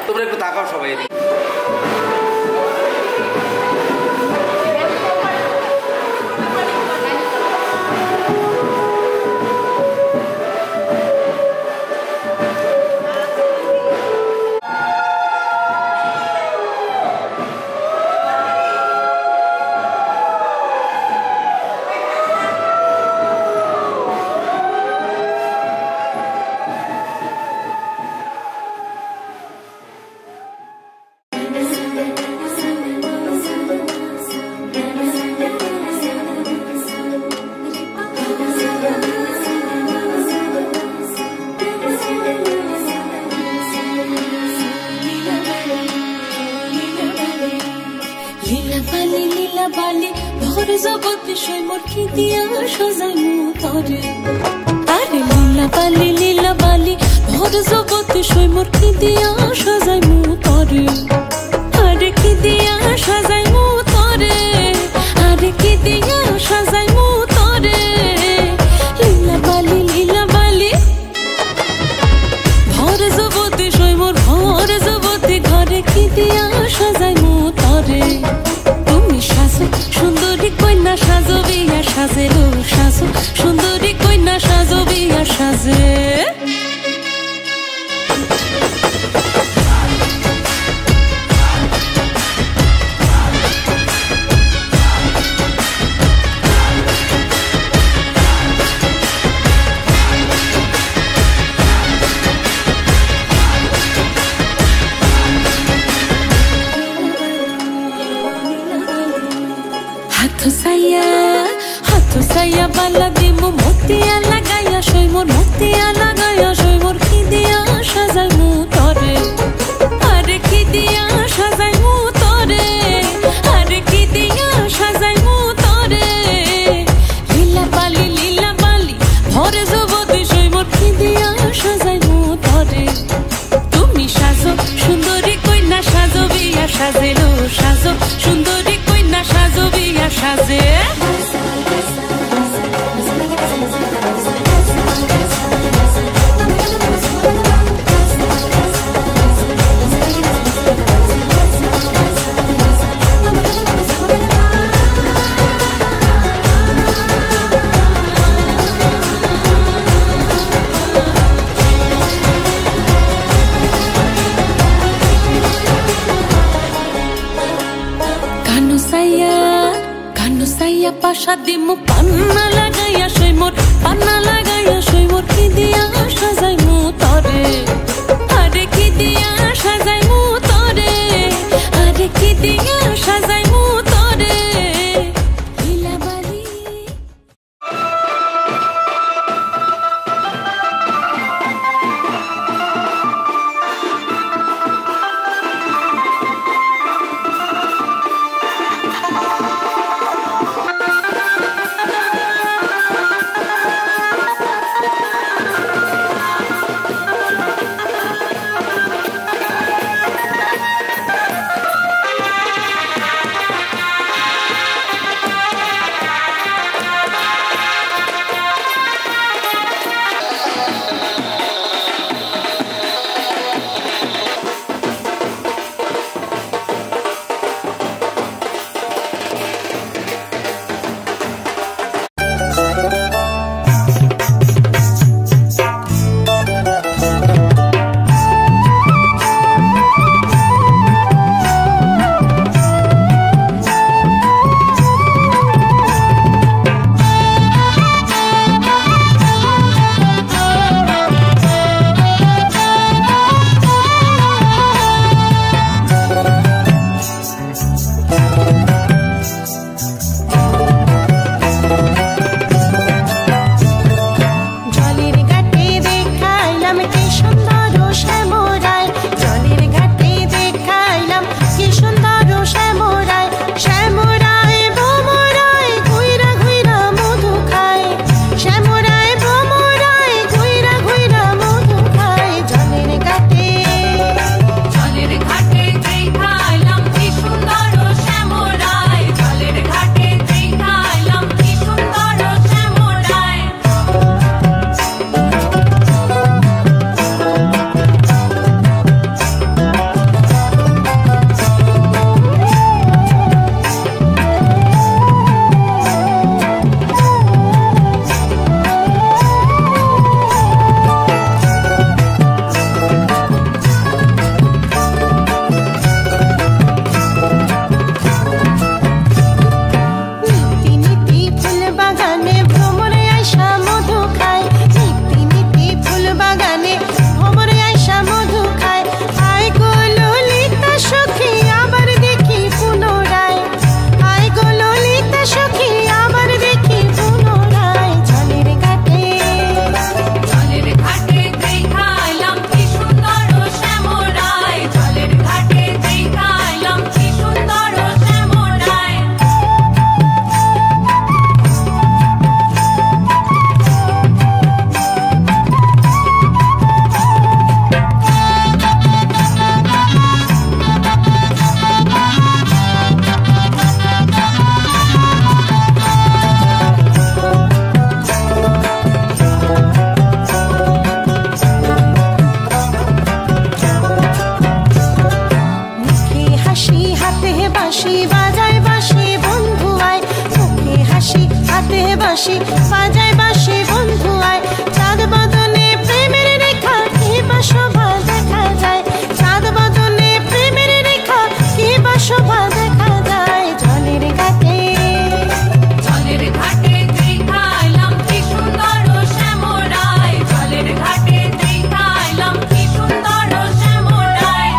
তোমরা একটু তাকাও সবাই। ভরে জগৎ বিষয় মোর কি দিয়া সাজাইমু তরে আরে লীলা বালি ভরে জগৎ বিষয় মোর কি দিয়া সাজাইমু তরে আরে কি দিয়া সাজাইমু তরে আরে কি দিয়া সাজাইমু তরে লীলা বালি ভরে জগৎ বিষয় মোর ভরে জগৎ ঘরে কি দিয়া সাজাইমু তরে সুন্দরী কন্যা সাজো বিয়া সাজে লো সাজো সুন্দরী কন্যা সাজো বিয়া সাজে হাথ সাইয়া বালা দিমু মতিয়া লাগাইয়া সই মোর মতিয়া লাগাইয়া সই মোর কি দিয়া সাজাইমু তরে আরে কি দিয়া সাজাইমু তরে আরে কি দিয়া সাজাইমু তরে লীলা বালি ভরে জগৎ সই মোর কি দিয়া সাজাইমু তরে তুমি সাজো সুন্দরী কন্যা সাজো বিয়া সাজেলো সাজো সুন্দরী কন্যা সাজো বিয়া সাজে পাশা দিমু পান্না লাগাইয়া সই মোর পান্না লাগাইয়া সই মোর কি দিয়া সাজাইমু তরে আরে কি দিয়া সাজাইমু তরে আরে কি দিয়া সাজাইমু তরে লীলা বালি হাসি বাজায় বাসি বন্ধু আয় চাঁদ বদনে প্রেমের রেখা কি বা শোভা দেখা যায় চাঁদ বদনে প্রেমের রেখা কি বা শোভা দেখা যায় জলের ঘাটে দেখাইলাম কি সুন্দর শ্যামরায় জলের ঘাটে দেখাইলাম কি সুন্দর শ্যামরায়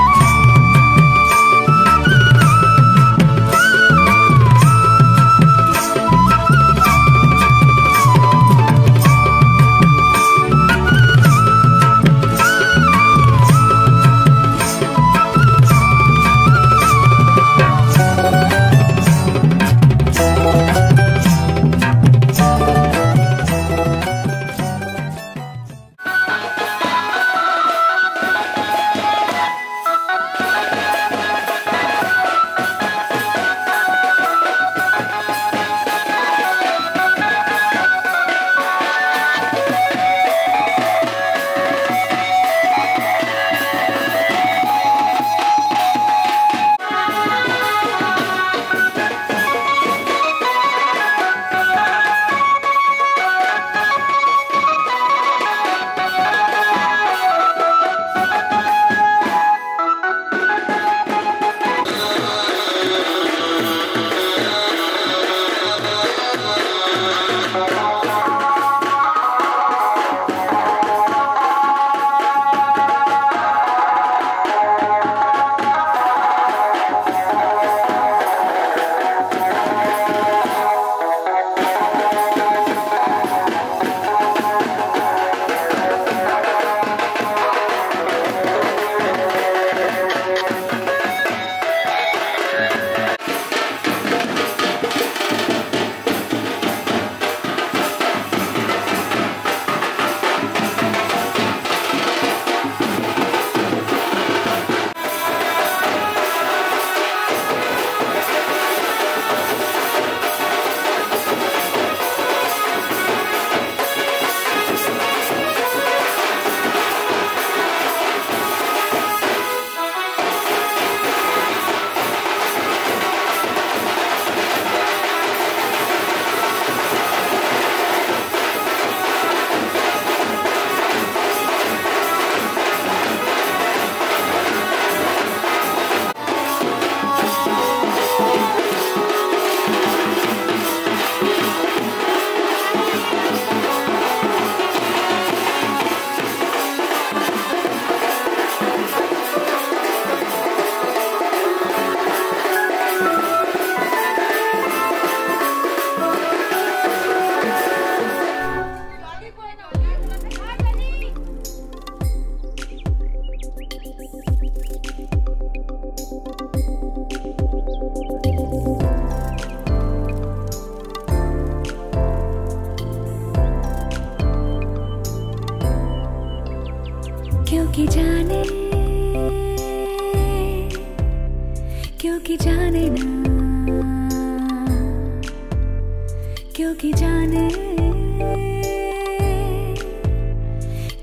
क्योंकि जाने ना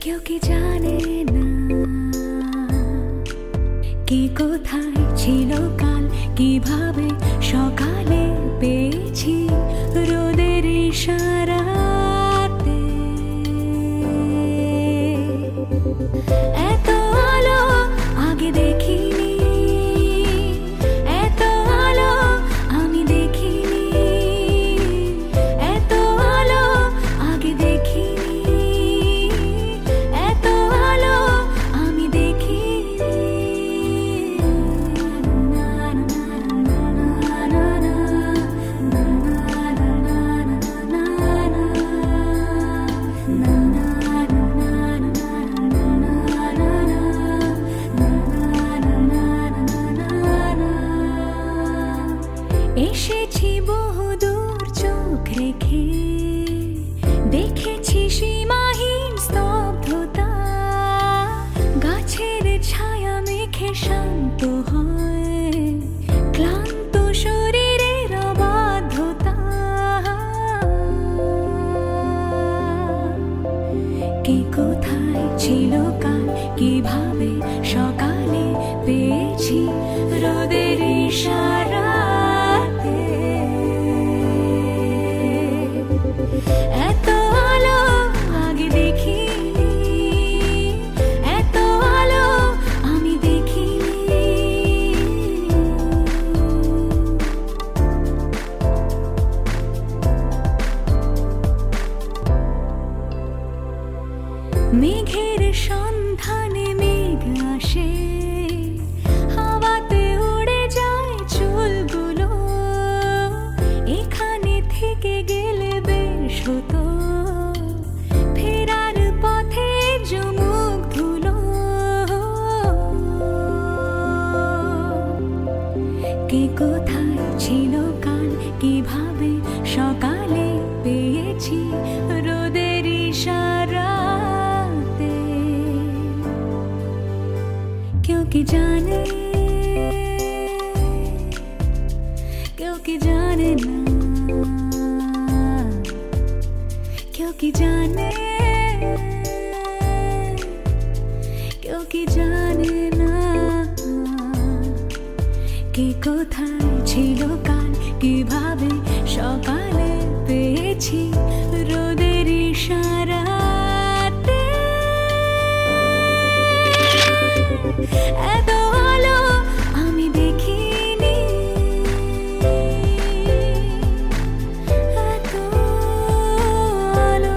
क्योंकि जाने ना কি কোথায় ছিল কাল কিভাবে সকালে পেয়েছি রোদের ইশারাতে এত আলো আগে দেখিনি এত আলো আমি দেখিনি এত আলো আগে দেখিনি এত আলো আমি দেখিনি না না না না না জানে, কেউ কি জানে না, কেউ কি জানে, কেউ কি জানে না, কে কোথায় ছিল কাল, কিভাবে সকালে পেয়েছি রোদের ইশারাতে, এত আলো আমি দেখিনি, এত আলো।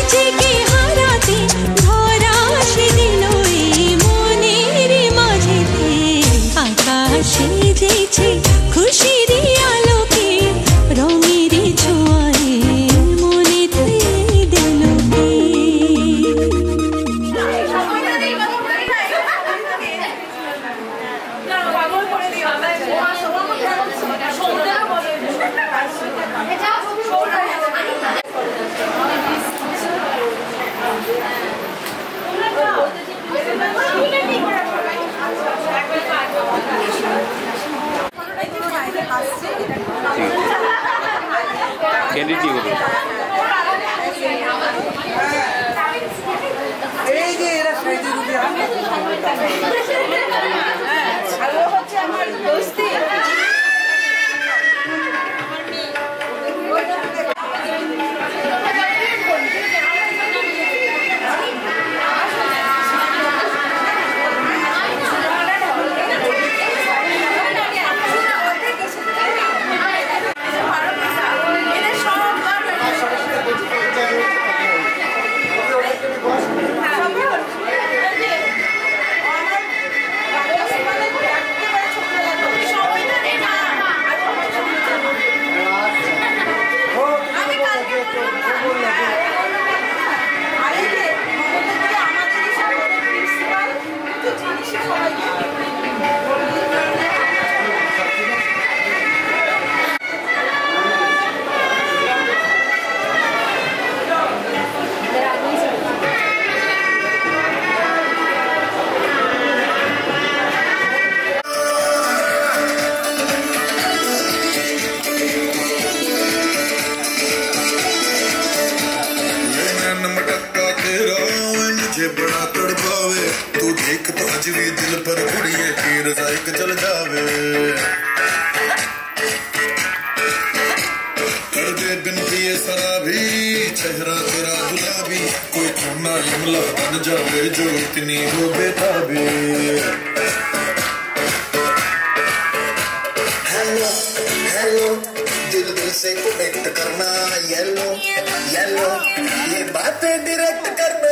নিজেকে হারাতে ধরা সেদিন ওই মনের মাঝেতে আকাশ সেজেছে খুশির আলোকে রঙের ছোঁয়ায় মনেতে দিল কে ক্যান্ডিড কি করবে এই যে এরা সাইডে রুবি ভালো হচ্ছে আমার দোস্তি बड़ा तड़पावे तू देख तो अज भी दिल पर कुड़िए तीर जाइक चल जावे कर दे बिन पिए शराबी चेहरा तेरा गुलाबी कोई कोना यमला बन जावे जो इतनी हो बेताबी हेलो हेलो दिल दिल से कनेक्ट करना येलो येलो ये बातें डायरेक्ट करना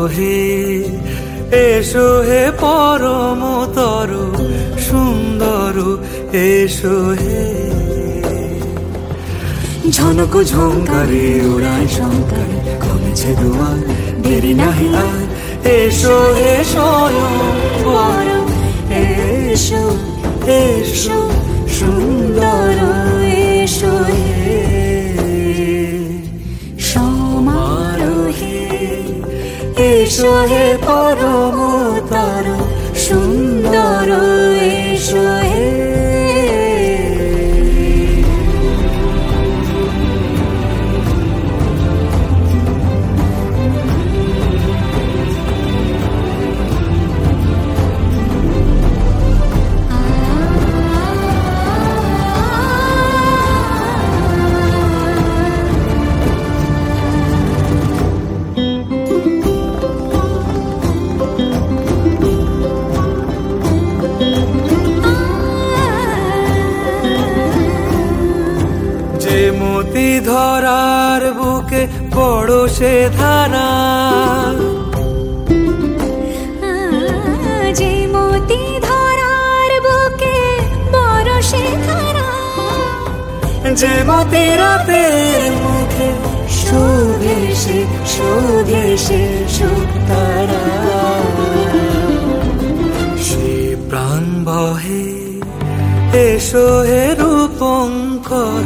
হে এসো হে পরমতর সুন্দর এসো হে ঝনক ঝঙ্কারে উড়ায় শঙ্কারে কমেছে দুয়ার দেরি নাহি আর এসো হে স্বয়ং পরম এসো এসো সুন্দর এসো হে সমারোহে এসো হে পরমতর সুন্দর এসো হে ধরার বুকে বড় সে ধারা যে মতি ধরার বুকে বড় সে ধারা যে মতি রাতের মুখে শোভে সে সুতারা সে প্রাণ বহে এসো হে রূপঙ্কর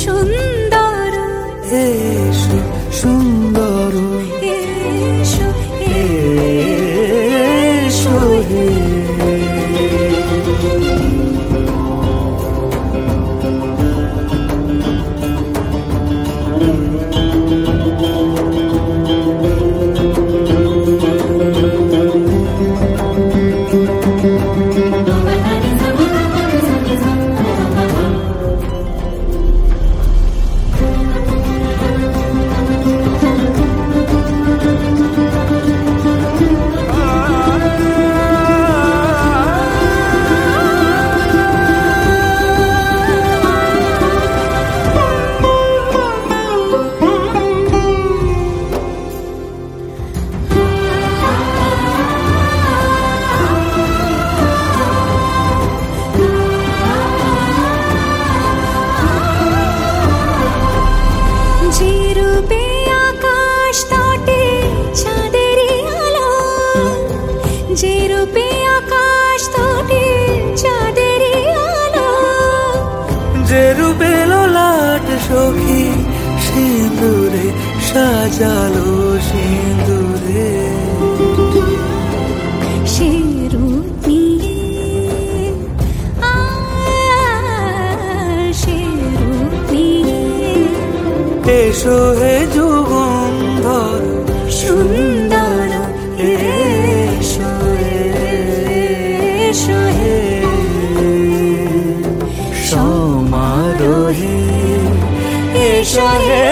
সুন্দর এসো সুন্দর এসো এসো হে সখী সিঁদুরে সাজালো সিঁদুরে সে রূপ নিয়ে সে রূপ নিয়ে এসো হে যুগন্ধর সুন্দর এসো এসো হে সমারোহে এসো হে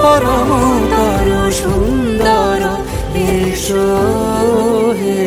পরমতর সুন্দর এসো হে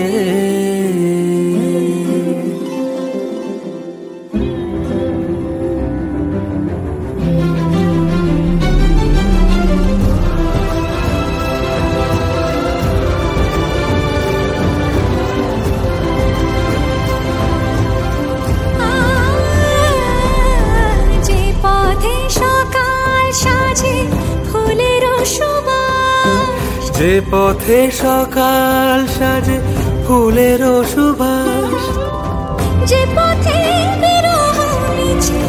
যে পথে সকাল সাজে ফুলের সুবাস যে পথে বিরহ মিছে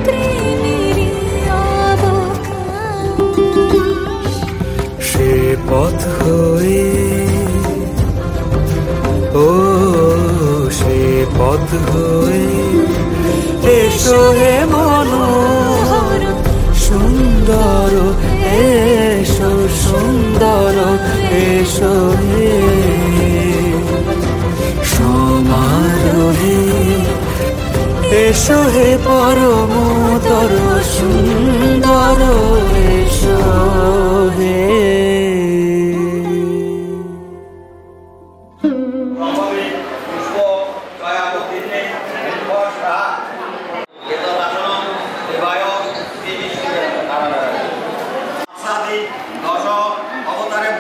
প্রেমের অবকাশ সে পথ হয়ে ও সে পথ হয়ে এসো হে মনোহর সুন্দর এসো সুন্দর এসো হে সমারোহে এসো হে পরমতর সুন্দর এসো হে দশ অবতারে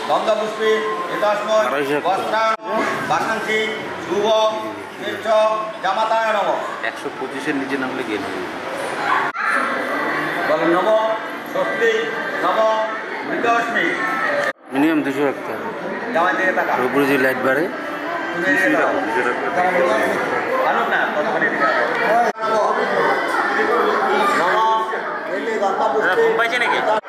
গঙ্গাপুষ্পী বাসাংশী শুভ জামাতায় নম 125-এর নিচে নামলে গেল নম ষষ্ঠী নম মৃতস্মী মিনিমাম 200 রাখতে হবে জামাই দিকে টাকা উপরে যে লাইট বাড়ে পাইছে নাকি টাকা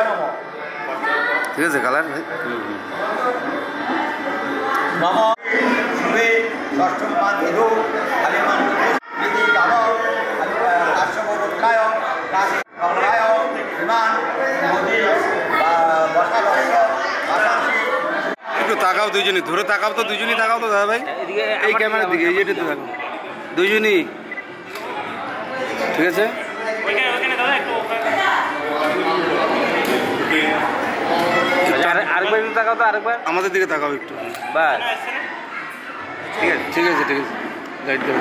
দেবো ঠিক আছে কালার নম শুভে ষষ্ঠম মান ধীরু হরিমান বিধি গাম কাশ্যপত্রায় কাশীরায় বিমান মোদী বসাদর্শ বাসাংশী একটু তাকাও দুইজনই ধরে তাকাও তো দুইজনই তাকাও তো দাদা ভাই এই ক্যামেরার দিকে এই যেটা তো থাকো দুইজনই ঠিক আছে আরেকবার একটু তাকাও তো আরেকবার আমাদের দিকে তাকাও একটু বাস ঠিক আছে ঠিক আছে ঠিক আছে লাইট দেবো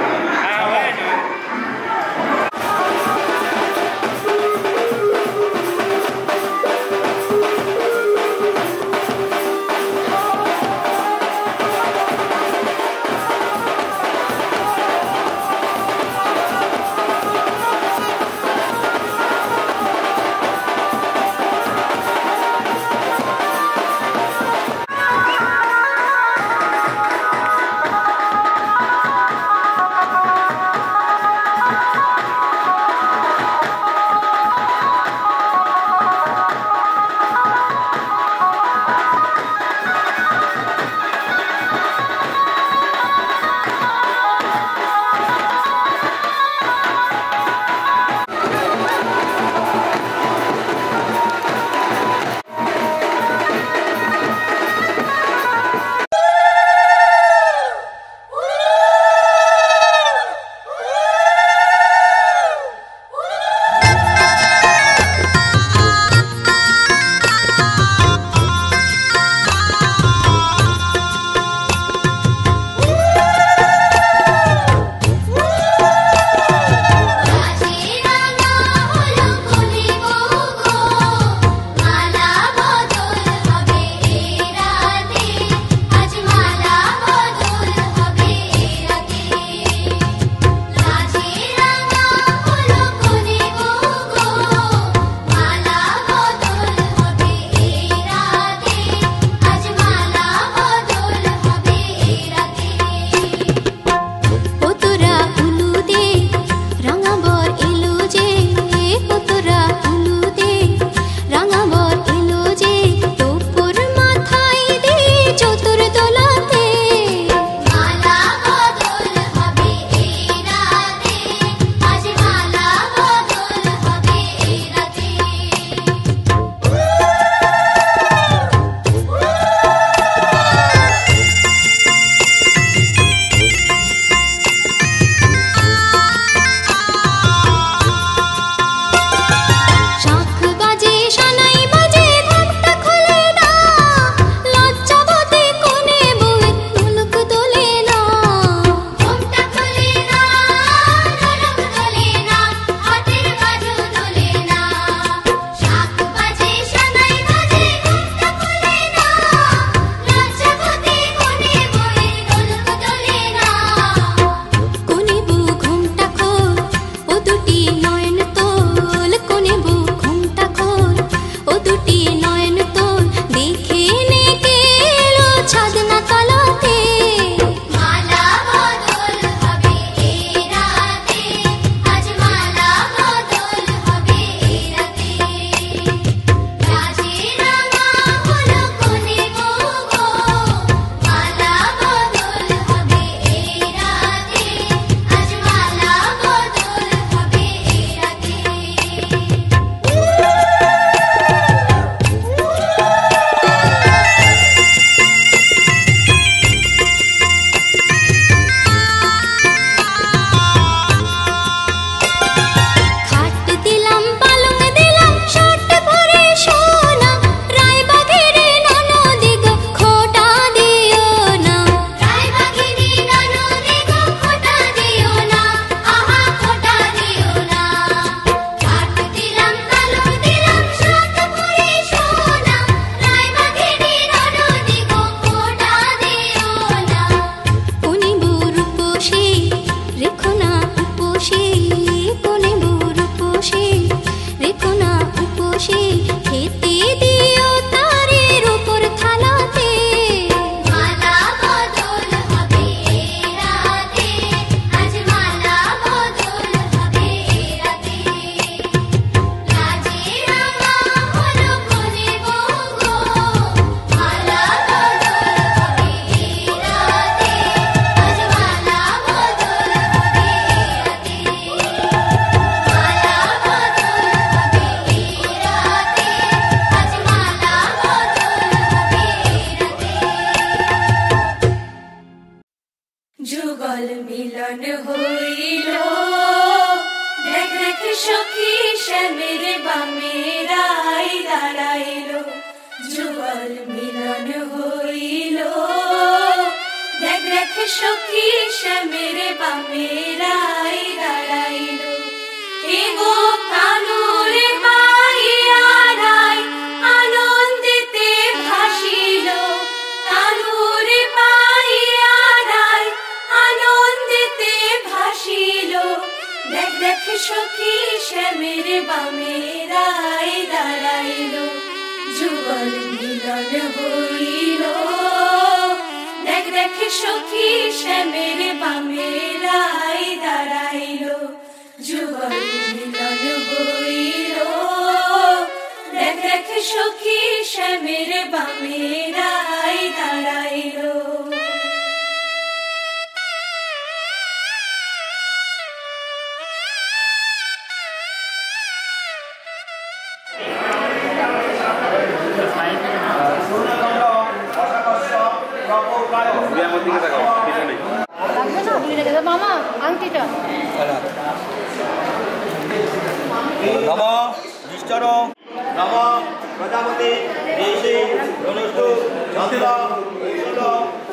সখী শ্যামের বামেরাই দাঁড়াইলো এগো কানুরে পাইয়ারাই আনন্দিতে ভাসিল কানুরে পাইয়ারাই আনন্দিতে ভাসিল দেখ দেখ সখী শ্যামের বামেরাই দাঁড়াইলো যুগল মিলন হইল দেখ দেখ সখী শ্যামের বামেরাই দাঁড়াইলো যুগল মিলন হইল দেখ দেখ সখী শ্যামের বামেরাই দাঁড়াইলো মামা আংটিটা নম নিশ্চর নম প্রজাপতি দেশে ধনুষ্টু চন্দ্র ঐশ্বর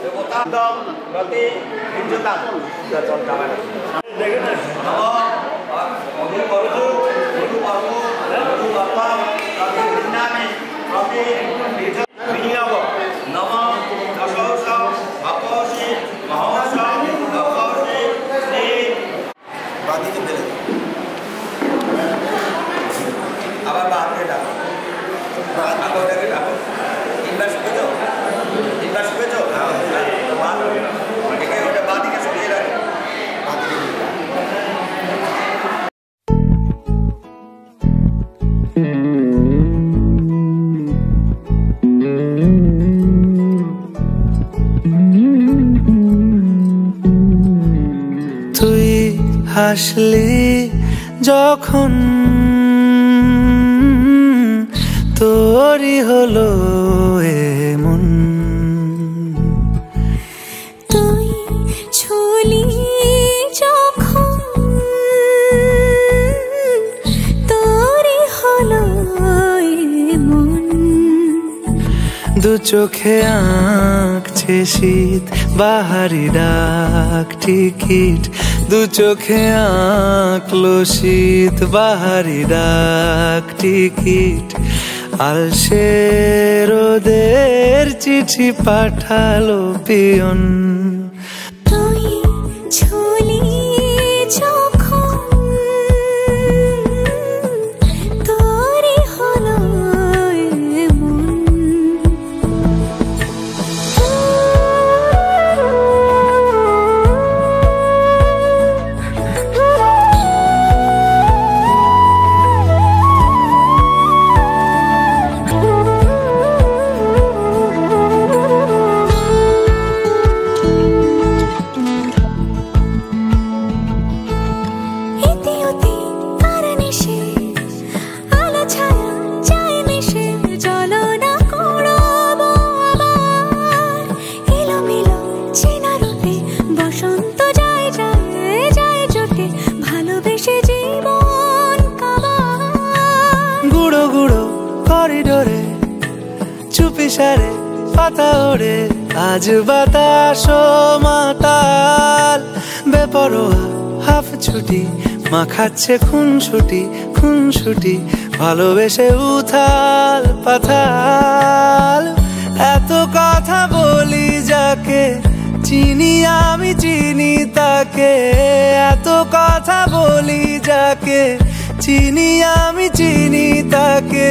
দেবতাদম প্রতি বিদ্যুতাং নম মধু করজু মধু পার্ব মধু বাপ্পা প্রতি বিন্নামে প্রতি বিনিয়োগ নম দশৌষ আপসি মহর্ষ দশৌষি শ্রী বাদিকে ফেলে আবার বাদকে ডাকো আগোটাকে ডাকো তিনবার শুকেছো একে ওটা বাদিকে সরিয়ে রাখো তুই হাসলি যখন তোরই হলো এমন তুই ছুলি যখন তোরই হলো এমন দু চোখে আঁকছে শীত বাহারি ডাক টিকিট দু চোখে আঁকলো শীত বাহারি ডাক টিকিট আলসে রোদের চিঠি পাঠালো পিয়ন তুই ছুলি যখন তোরই হলো এমন করিডোরে চুপিসারে পাতা ওড়ে আজ বাতাস মাতাল বেপরোয়া হাফ ছুটি মাখাচ্ছে খুনসুটি ভালোবেসে উথাল পাথাল এত কথা বলি যাকে চিনি আমি চিনি তাকে এত কথা বলি যাকে চিনি আমি চিনি তাকে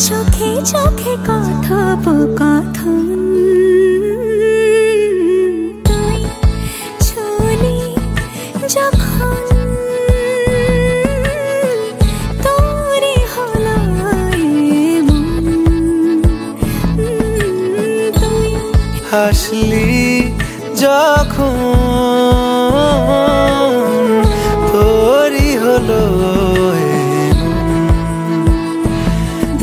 চোখে চোখে কথোপকথন তুই ছুলি যখন তোরই হলো এমন তুই হাসলি যখন তোরই হলো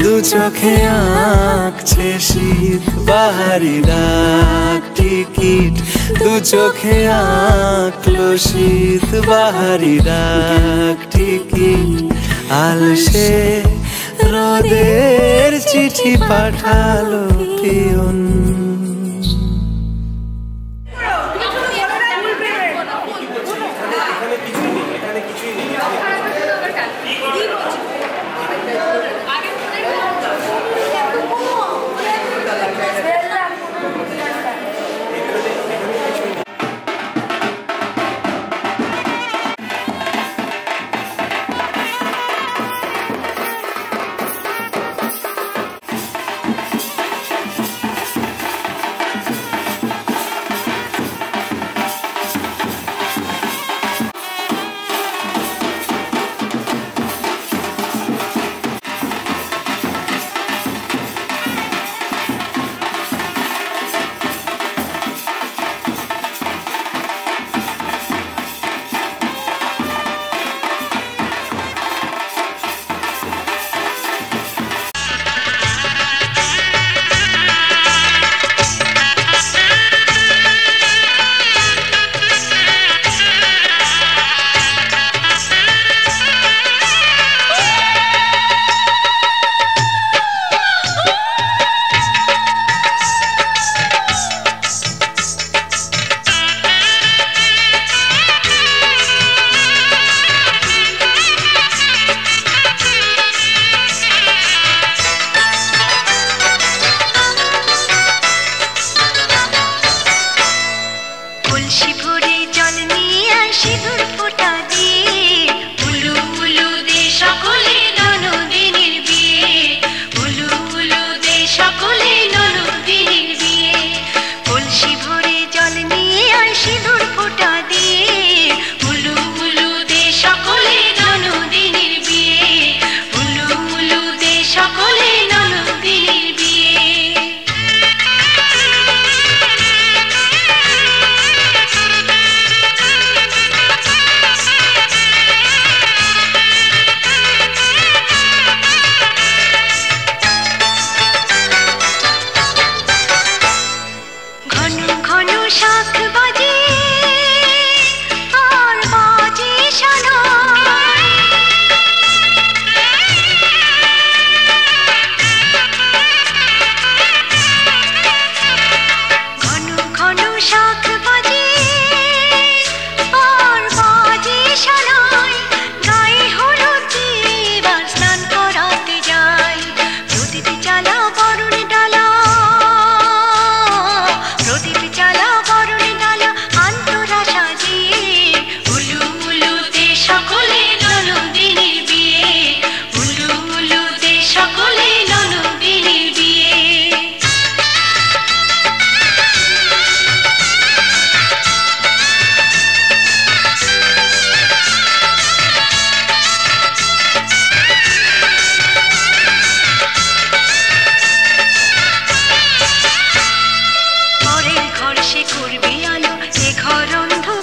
দু চোখে আঁকছে শীত বাহারি ডাক টিকিট দু চোখে আঁকলো শীত বাহারি ডাক টিকিট আলসে রোদের চিঠি পাঠালো পিয়ন সকলে ননদিনীর বিয়ে। পরের ঘর সে করবে আলো, এ ঘর অন্ধকার।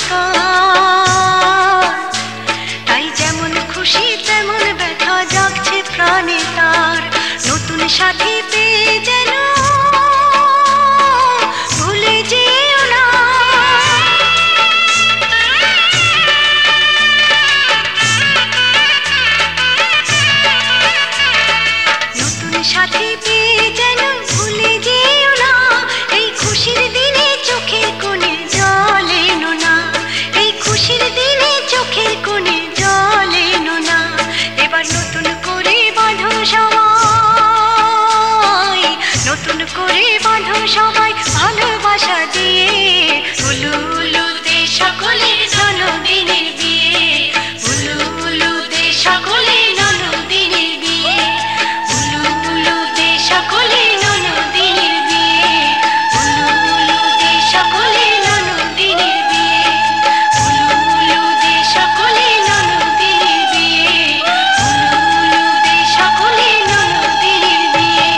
তাই যেমন খুশি তেমন ব্যথা জাগছে প্রাণে তার। নতুন সাথী পেয়ে যেন ভুলে যেও না, নতুন সাথী পেয়ে যেন ভুলে যেও না। এই খুশির দিনে চোখের কোণে জল এনো না, এই খুশির দিনে চোখের কোণে জল এনো না। এবার নতুন করে বাঁধো সবাই, নতুন করে বাঁধো সবাই ভালোবাসা দিয়ে। উলু উলুতে সকলে ননদিনীর বিয়ে, উলু উলুতে সকলে ননদিনীর বিয়ে, উলু উলুতে সকলে ননদিনীর বিয়ে, উলু উলুতে সকলে ননদিনীর বিয়ে, উলু উলুতে সকলে ননদিনীর বিয়ে, উলু উলুতে সকলে ননদিনীর বিয়ে।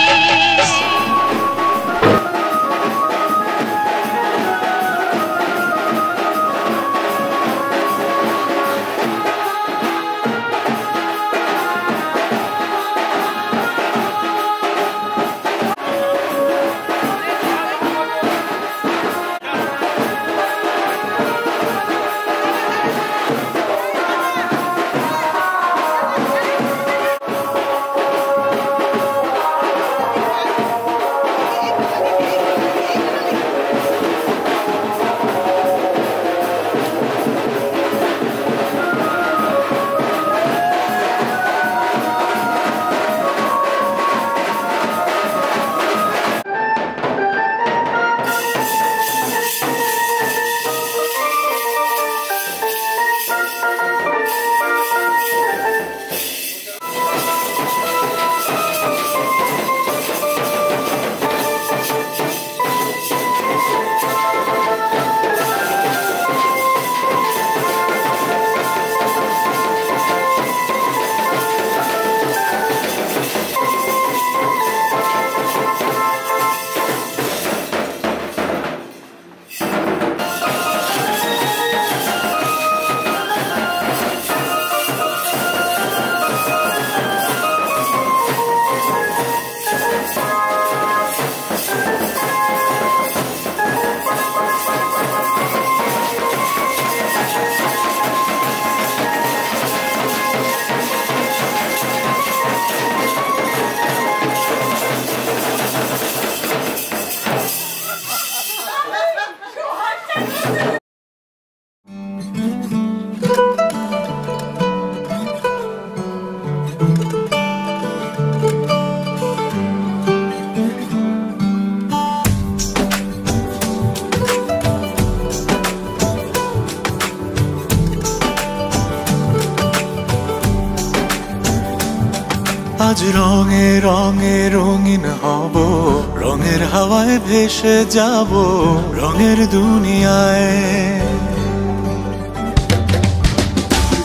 আজ রঙে রঙে রঙিন হব, রঙের হাওয়ায় ভেসে যাব রঙের দুনিয়ায়।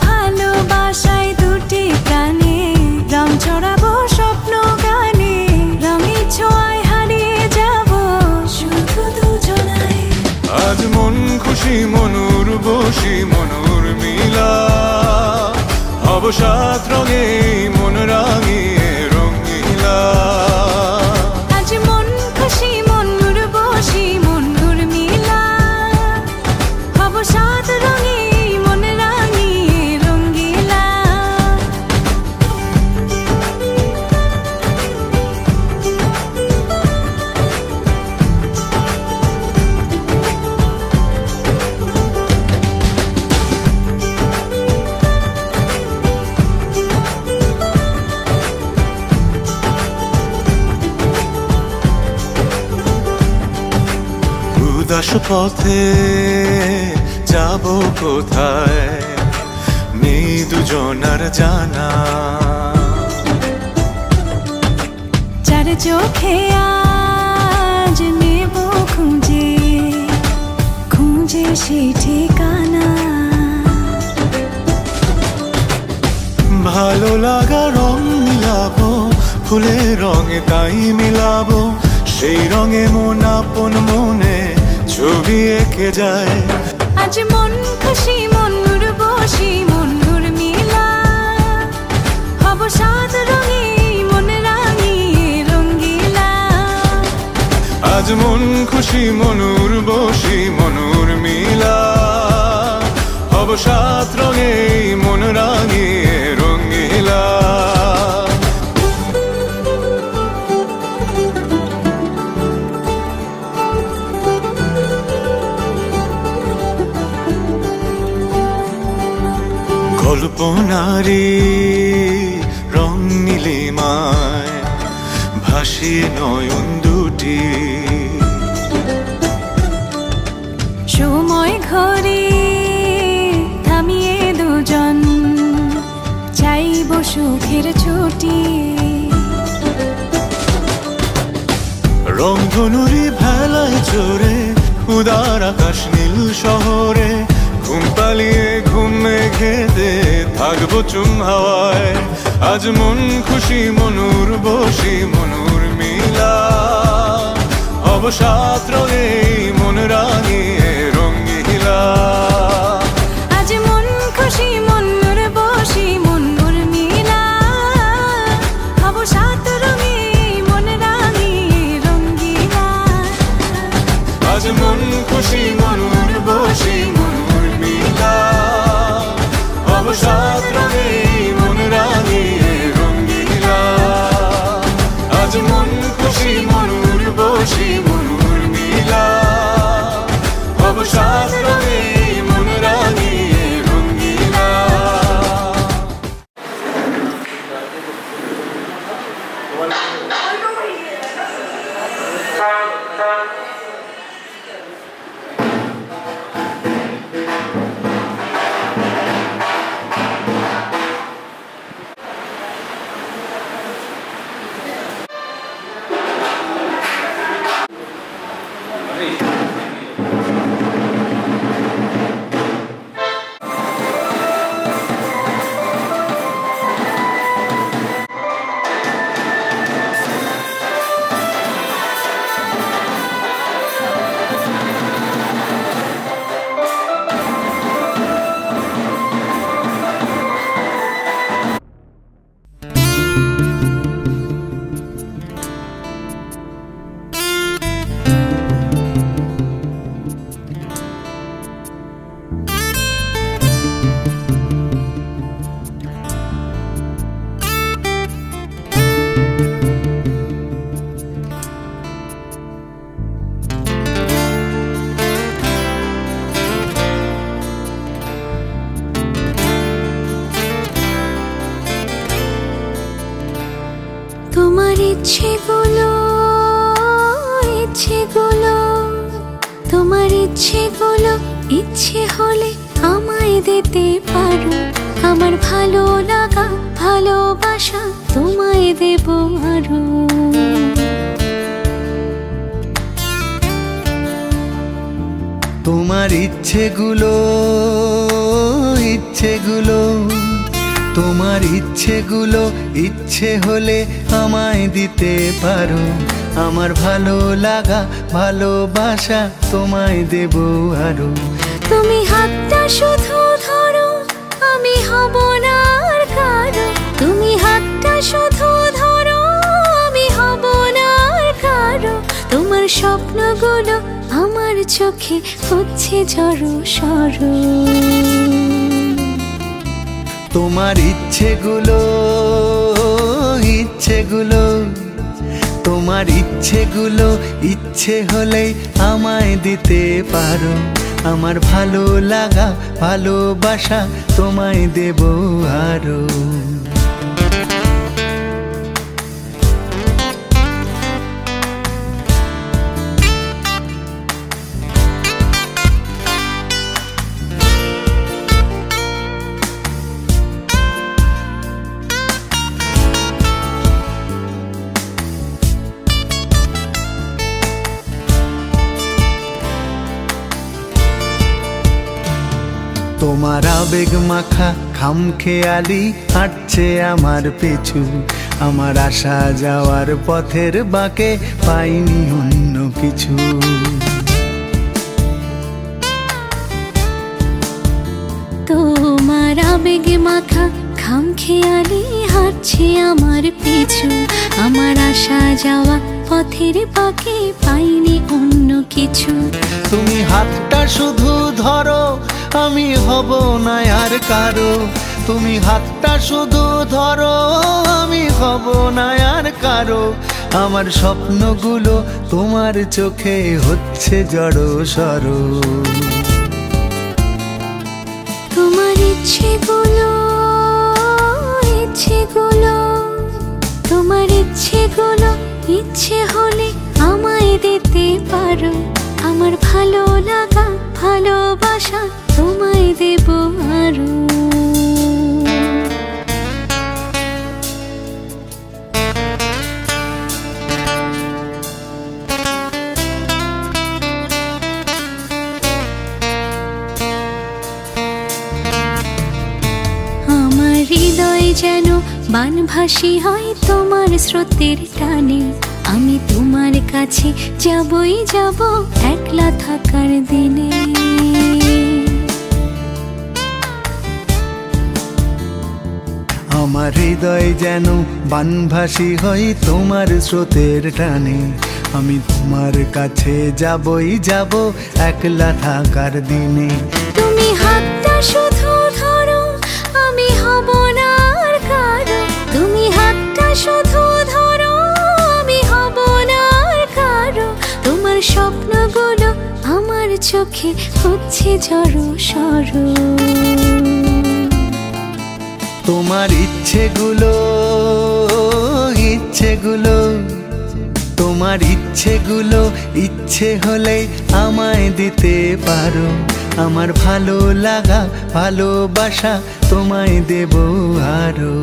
ভালোবাসায় দুটি প্রাণে রং ছড়াবো স্বপ্ন গানে, রঙের ছোঁয়ায় হারিয়ে যাব শুধু দুজনায়। আজ মন খুশি মনুর বসি মনুর মিলা, হব সাত রঙে মন রাঙিয়ে রঙিলা। আজ মন খুশি মনুর বসি মনুর মিলা, হব সাত রঙে মন রাঙিয়ে রঙ্গিলা। উদাস পথে যাব কোথায় নেই দুজনার জানা। চোখে আজ নেব খুঁজে খুঁজে সেই ঠিকানা। ভালো লাগা রং মিলাবো, ফুলের রঙে তাই মিলাবো, সেই রঙে মন আপন মনে ছবি এঁকে যায়। আজ মন খুশি মনুর বসি মনুর মিলা, হব সাত রঙে মন রাঙিয়ে রঙ্গিলা। আজ মন খুশি মনুর বসি মনুর মিলা, হব সাত রঙে মন রাঙিয়ে রঙ্গিলা। কল্পনারি রং নীলিমায় ভাসিয়ে নয়ন দুটি, সময় ঘরে থামিয়ে দুজন চাইব সুখের ছুটি। রংধনুরি ভেলায় চড়ে উদার আকাশ নীল শহরে, ঘুম পালিয়ে ঘুম মেঘেতে থাকবো চুম হাওয়ায়। আজ মন খুশি মনুর বসি মনুর মিলা, হব সাত রঙে মন রাঙিয়ে রঙ্গিলা। আজ মন খুশি মনুর বসি মনুর মিলা, হব সাত রঙে মন রাঙিয়ে রঙ্গিলা। আজ মন খুশি মনুর বসি মনুর মিলা, হব সাত রঙে মন রাঙিয়ে রঙ্গিলা। আজ মন খুশি মনুর বসি মনুর মিলা, হব সাত রঙে মন রাঙিয়ে রঙ্গিলা। তোমার ইচ্ছেগুলো ইচ্ছেগুলো তোমার ইচ্ছেগুলো ইচ্ছে হলে আমায় দিতে পারো। আমার ভালো লাগা ভালোবাসা তোমায় দেব আরো। তোমার ইচ্ছেগুলো ইচ্ছেগুলো তোমার ইচ্ছেগুলো ইচ্ছে হলে আমায় দিতে পারো। আমার ভালো লাগা ভালোবাসা তোমায় দেব আরো। তুমি হাতটা শুধু ধরো আমি হব না আর কারো। তুমি হাতটা শুধু ধরো আমি হব না আর কারো। তোমার স্বপ্নগুলো আমার চোখে হচ্ছে ঝড় সরো। তোমার ইচ্ছেগুলো ইচ্ছেগুলো তোমার ইচ্ছেগুলো ইচ্ছে হলেই আমায় দিতে পারো। আমার ভালো লাগা ভালোবাসা তোমায় দেব আরো। আমার আবেগ মাখা খামখেয়ালি হাঁটছে আমার পিছু, আমার আসা যাওয়ার পথের বাঁকে পাইনি অন্য কিছু। তোমার আবেগে মাখা খামখেয়ালি হাঁটছে আমার পিছু, আমার আসা যাওয়া পথের বাঁকে পাইনি অন্য কিছু। তুমি হাতটা শুধু ধরো, আমি হব না আর কারো। তুমি হাতটা শুধু ধরো, আমি হব না আর কারো। আমার স্বপ্নগুলো তোমার চোখে হচ্ছে জড়ো সরো। তোমার ইচ্ছেগুলো তোমার ইচ্ছেগুলো ইচ্ছে হলে আমায় দিতে পারো। আমার ভালো লাগা ভালোবাসা তোমায় দেব আরো। আমার হৃদয় যেন বানভাসী হয় তোমার স্রোতের টানে। আমি তোমার কাছে যাবই যাব একলা থাকার দিনে। আমার হৃদয় যেন বানভাসী হয় তোমার স্রোতের টানে। আমি তোমার কাছে যাবই যাব একলা থাকার দিনে। তুমি হাতটা শুধু ধরো, আমি হব না আর কারো। তুমি হাতটা শুধু ধরো, আমি হব না আর কারো। তোমার স্বপ্নগুলো আমার চোখে হচ্ছে জড়ো সরো। তোমার ইচ্ছেগুলো তোমার ইচ্ছেগুলো ইচ্ছে হলে আমায় দিতে পারো। আমার ভালো লাগা ভালোবাসা তোমায় দেব আরো।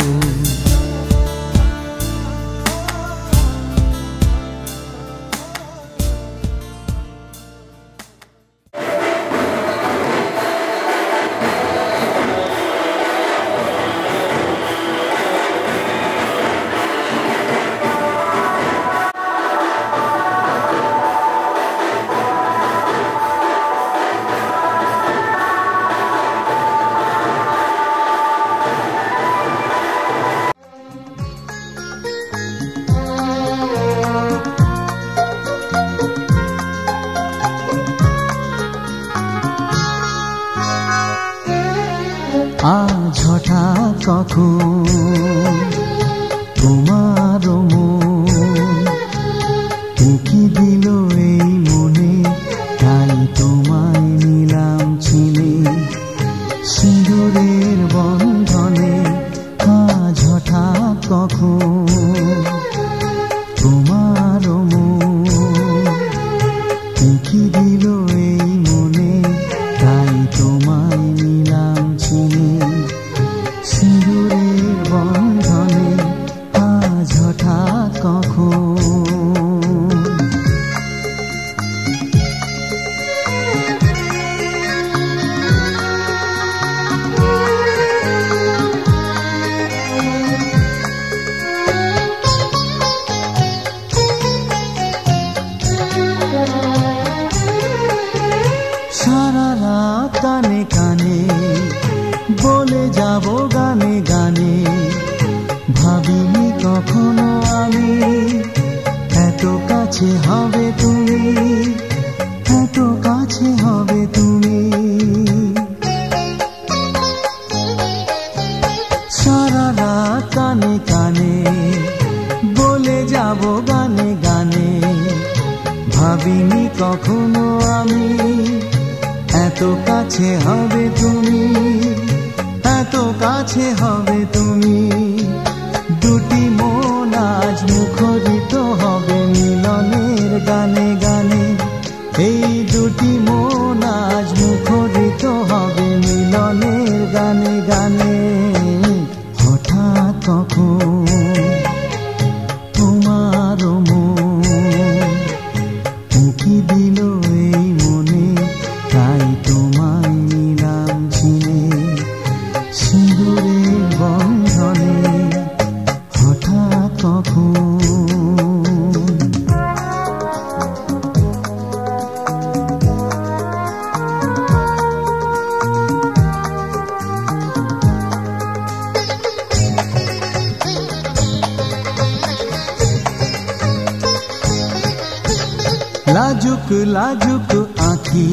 আজ হঠাৎ কখন তোমার মন কি দিল এই মনে, তাই তোমায় নিলাম চিনে সিঁদুরের বন্ধনে। আজ হঠাৎ কখন তোমার মন কি দিল এই মনে, তাই তোমায় নিলাম চিনে সিঁদুরের বন্ধনে। আজ হঠাৎ কখন সারা রাত কানে কানে বলে যাব গানে গানে। ভাবিনি কখনো আমি এত কাছে হবে তুমি, এত কাছে হবে তুমি। সারা রাত কানে কানে বলে যাব গানে গানে। ভাবিনি কখনো আমি এত কাছে হবে তুমি, এত কাছে হবে তুমি। দুটি মন আজ মুখরিত হবে মিলনের গানে গানে। এই দুটি মন আজ মুখরিত হবে মিলনের গানে গানে। হঠাৎ কখন তোমার মন উকি দিল এই মনে, তাই তোমায় নিলাম চিনে লাজুক লাজুক আঁখি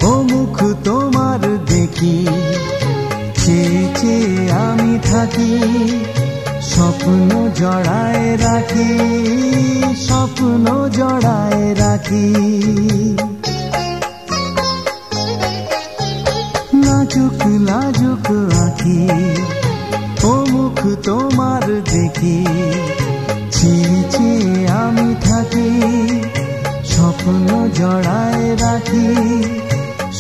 ও মুখ তোমার দেখি চেয়ে চেয়ে আমি থাকি স্বপ্ন জড়ায় রাখি স্বপ্ন জড়ায় রাখি লাজুক লাজুক আঁখি ও মুখ তোমার দেখি চেয়ে চেয়ে আমি থাকি স্বপ্ন জড়ায় রাখি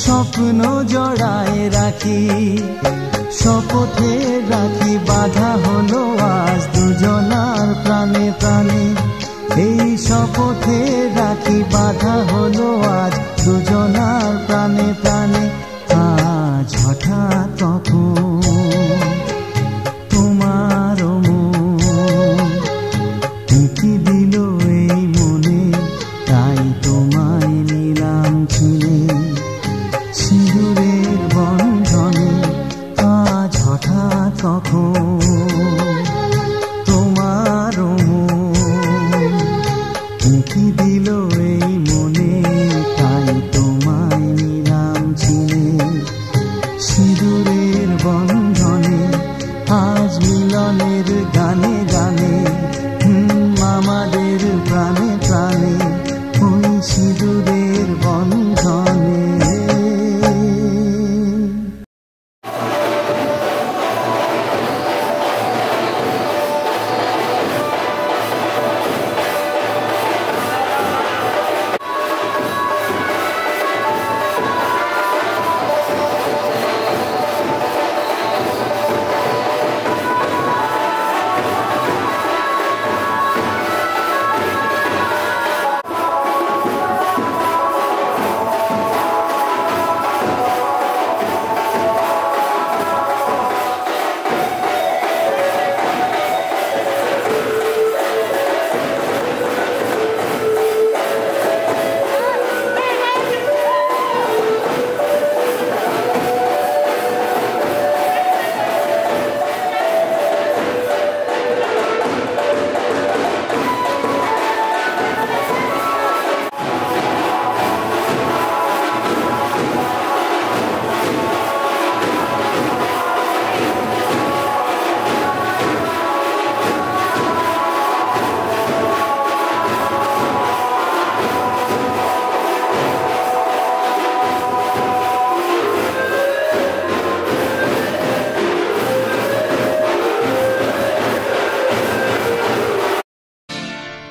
স্বপ্ন জড়ায় রাখি শপথে রাখি বাধা হলো আজ দুজনার প্রাণে প্রাণে এই শপথে রাখি বাধা হলো আজ দুজনার প্রাণে প্রাণে আজ হঠাৎ তখন তোমার কি দিল এই মনে তাই তোমায় নিলাম ছিনে সিঁদুরের বন্ধনে আজ হঠাৎ কখন তোমার কি দিল এই মনে তাই তোমায় নিলাম ছিনে সিঁদুরের বন্ধনে আজ মিলনের গানে গানে আমাদের প্রাণে প্রাণে ওই সিঁদুরের বন্ধনে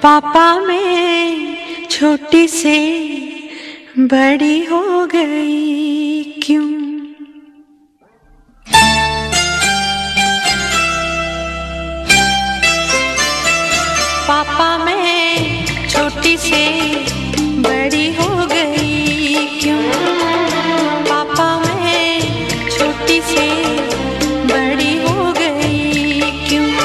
पापा मैं छोटी से बड़ी हो गई क्यों पापा मैं छोटी से बड़ी हो गई क्यों पापा मैं छोटी से बड़ी हो गई क्यों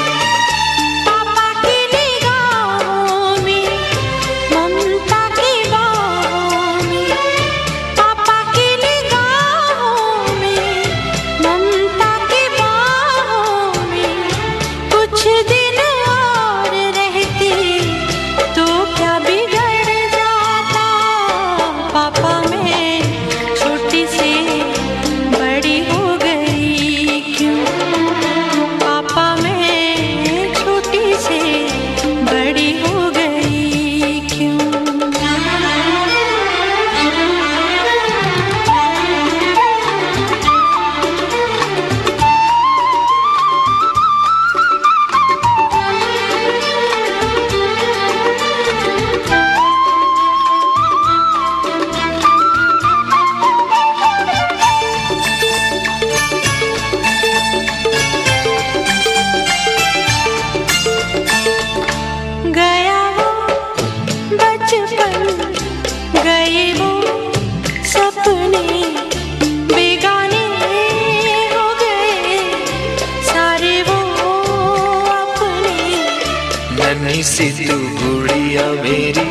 सी तू गुड़िया मेरी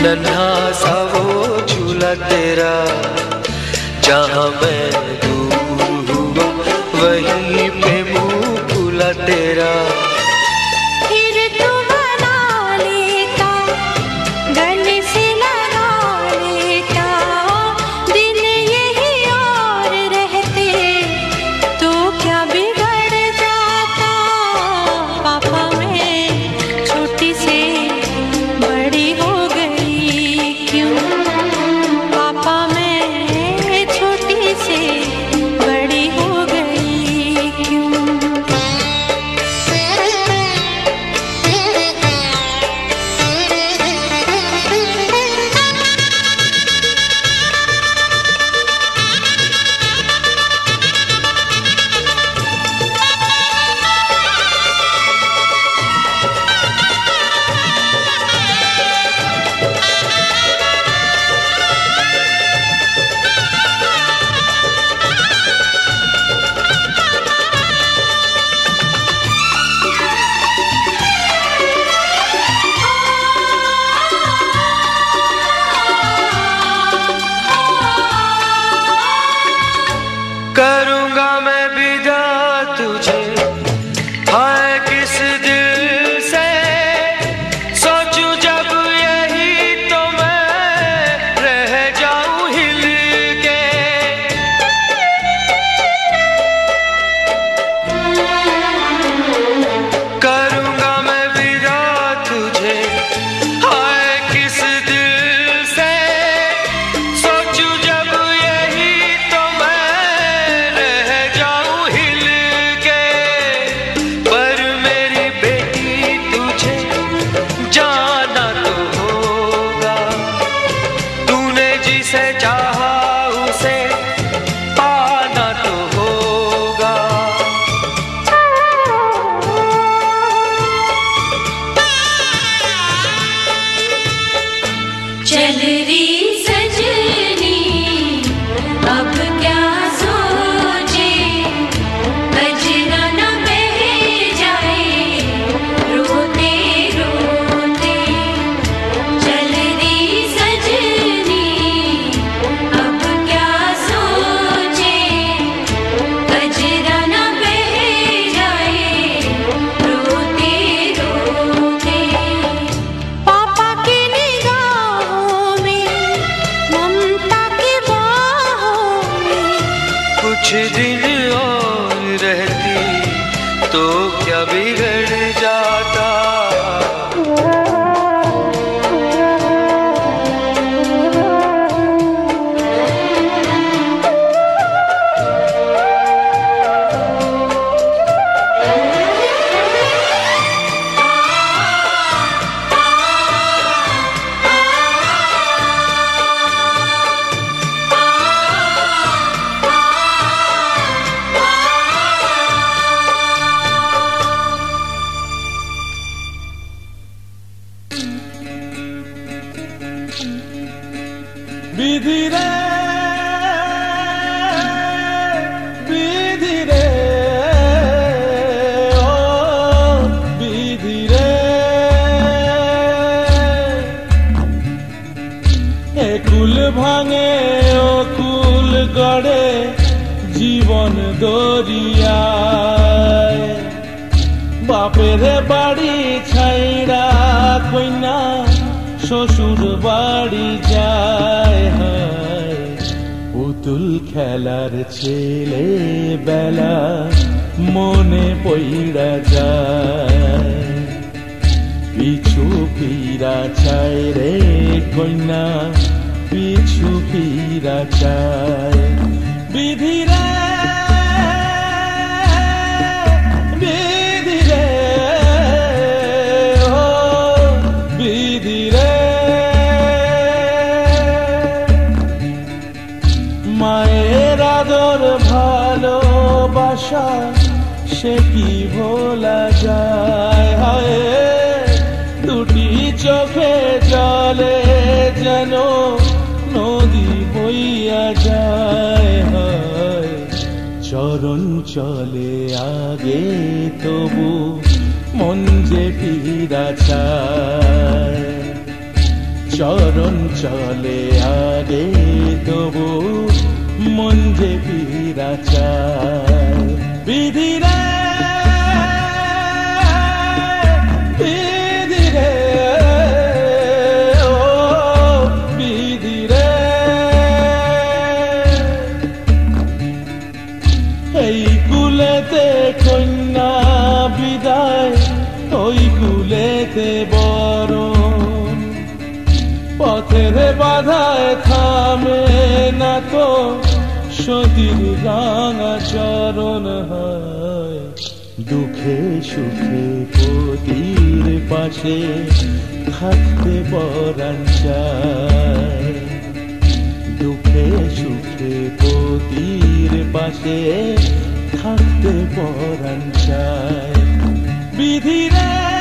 नन्हा सा वो झूला तेरा जहाँ मैं दूर हुआ वहीं पे मुँह खुला तेरा फिर तू बना लेता गले से लगा बड़ी हो गई क्यों पापा मैं छोटी से बड़ी हो गई क्यों करूंगा मैं विदा तुझे हाय किस दिल से सोचूं जब यही तो मैं रह जाऊं हिल के करूंगा मैं विदा तुझे हाय किस दिल से सोचूं जब यही तो मैं रह जाऊं हिल के पर मेरी बेटी तुझे जाना तो होगा तूने जिसे चाहा उसे पाना तो होगा चल रही सजनी अब क्या सोचे कजरा न बह जाए रोते रोते चल रही सजनी अब क्या सोचे कजरा न बह जाए रोते रोते पापा की निगाहों में ममता की बाहों में कुछ दिन और रहती तो क्या बिगड़ जाता विधि रे विधि रे ओ विधि रे ए कुल भाঙে ও কুল গড়ে জীবন দরিয়ায় বাপের বাড়ি ছাইড়া কইনা শ্বশুর বাড়ি যায় হায় পুতুল খেলার ছেলে বেলা মনে পইড়া যায় পিছু ফিরা চায় রে কইনা পিছু ফিরা চায় বিধি রে বিধি রে ও বিধি রে মায়ের আদর ভালোবাসা সে কি ভোলা যায় হায় দুটি চোখে জলে যেন নদী বইয়া যায় হায় চরণ চলে আগে তবু মন যে ফিরা চায় চরণ চলে আগে তবু মন যে ফিরা চায় বিধি রে বিধি রে ও বিধি রে এই কুলেতে কন্যা বিদায় ওই কুলেতে বরণ পথের বাধায় থামে না তো সতীর রাঙা চরণ হয় দুঃখে সুখে পতির পাশে থাকতে পরাণ চায় দুঃখে সুখে পতির পাশে থাকতে পরাণ চায় বিধি রে